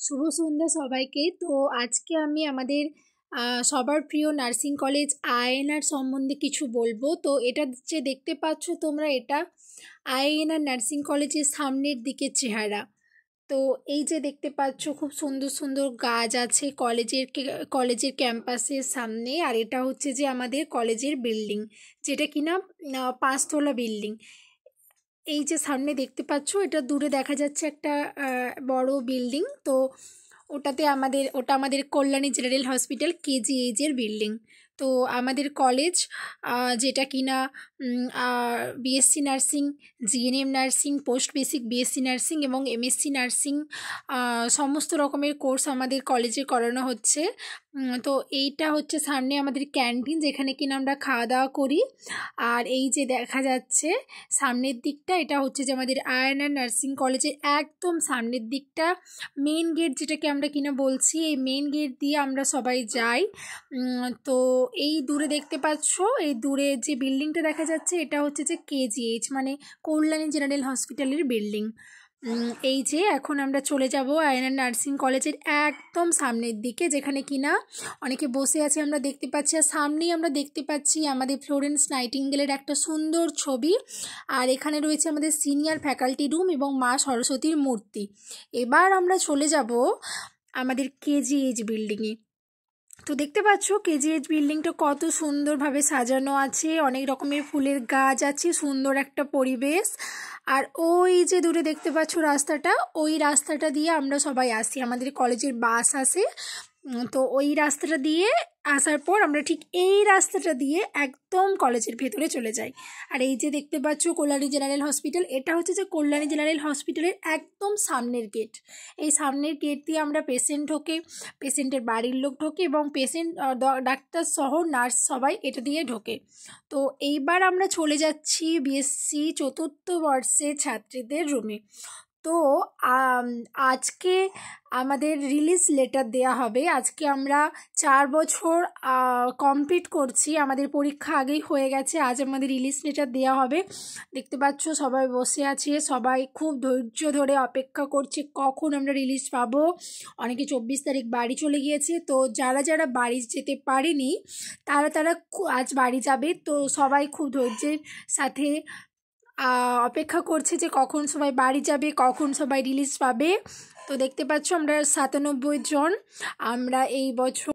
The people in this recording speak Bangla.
শুভ সন্ধ্যা সবাইকে। তো আজকে আমি আমাদের সবার প্রিয় নার্সিং কলেজ আইএনআর সম্বন্ধে কিছু বলবো। তো এটা যে দেখতে পাচ্ছ তোমরা, এটা আইএনআর নার্সিং কলেজের সামনের দিকের চেহারা। তো এই যে দেখতে পাচ্ছ খুব সুন্দর সুন্দর গাছ আছে কলেজের ক্যাম্পাসের সামনে। আর এটা হচ্ছে যে আমাদের কলেজের বিল্ডিং, যেটা কিনা 5 তলা বিল্ডিং। এই যে সামনে দেখতে পাচ্ছ, এটা দূরে দেখা যাচ্ছে একটা বড় বিল্ডিং। তো ওটা আমাদের কল্যাণী জেনারেল হসপিটাল কেজিএইচ এর বিল্ডিং। তো আমাদের কলেজ যেটা কিনা BSc nursing, GNM nursing, post basic BSc nursing এবং এমএসসি নার্সিং সমস্ত রকমের কোর্স আমাদের কলেজে করানো হচ্ছে। তো এইটা হচ্ছে সামনে আমাদের ক্যান্টিন, যেখানে কিনা আমরা খাওয়া দাওয়া করি। আর এই যে দেখা যাচ্ছে সামনের দিকটা, এটা হচ্ছে যে আমাদের আইএনআর নার্সিং কলেজের একদম সামনের দিকটা মেন গেট, যেটাকে আমরা কিনা বলছি। এই মেন গেট দিয়ে আমরা সবাই যাই। তো এই দূরে দেখতে পাচ্ছ, এই দূরে যে বিল্ডিংটা দেখা যাচ্ছে, এটা হচ্ছে যে কেজিএইচ মানে কল্যাণী জেনারেল হসপিটালের বিল্ডিং। এই যে এখন আমরা চলে যাব আইএনআর নার্সিং কলেজের একদম সামনের দিকে, যেখানে কিনা অনেকে বসে আছে আমরা দেখতে পাচ্ছি। আর সামনেই আমরা দেখতে পাচ্ছি আমাদের ফ্লোরেন্স নাইটিঙ্গেলের একটা সুন্দর ছবি। আর এখানে রয়েছে আমাদের সিনিয়র ফ্যাকাল্টি রুম এবং মা সরস্বতীর মূর্তি। এবার আমরা চলে যাব আমাদের কেজিএইচ বিল্ডিংয়ে। তো দেখতে পাচ্ছ কেজিএইচ বিল্ডিংটা কত সুন্দরভাবে সাজানো আছে, অনেক রকমের ফুলের গাছ আছে, সুন্দর একটা পরিবেশ। আর ওই যে দূরে দেখতে পাচ্ছ রাস্তাটা, ওই রাস্তাটা দিয়ে আমরা সবাই আসি, আমাদের কলেজের বাস আসে। তো ওই রাস্তাটা দিয়ে আসার পর আমরা ঠিক এই রাস্তাটা দিয়ে একদম কলেজের ভেতরে চলে যাই। আর এই যে দেখতে পাচ্ছ কল্যাণী জেনারেল হসপিটাল, এটা হচ্ছে যে কল্যাণী জেনারেল হসপিটালের একদম সামনের গেট। এই সামনের গেট দিয়ে আমরা পেশেন্ট ঢোকে, পেশেন্টের বাড়ির লোক ঢোকে এবং পেশেন্ট ডাক্তার সহ নার্স সবাই এটা দিয়ে ঢোকে। তো এইবার আমরা চলে যাচ্ছি বিএসসি 4র্থ বর্ষের ছাত্রীদের রুমে। তো আজকে আমাদের রিলিজ লেটার দেয়া হবে। আজকে আমরা 4 বছর কমপ্লিট করছি, আমাদের পরীক্ষা আগেই হয়ে গেছে। আজ আমাদের রিলিজ লেটার দেওয়া হবে। দেখতে পাচ্ছ সবাই বসে আছে, সবাই খুব ধৈর্য ধরে অপেক্ষা করছে কখন আমরা রিলিজ পাবো। অনেকে 24 তারিখ বাড়ি চলে গিয়েছে। তো যারা যারা বাড়ি যেতে পারেনি তারা আজ বাড়ি যাবে। তো সবাই খুব ধৈর্যের সাথে অপেক্ষা করছে যে কখন সবাই বাড়ি যাবে, কখন সবাই রিলিজ পাবে। তো দেখতে পাচ্ছ আমরা 97 জন আমরা এই বছর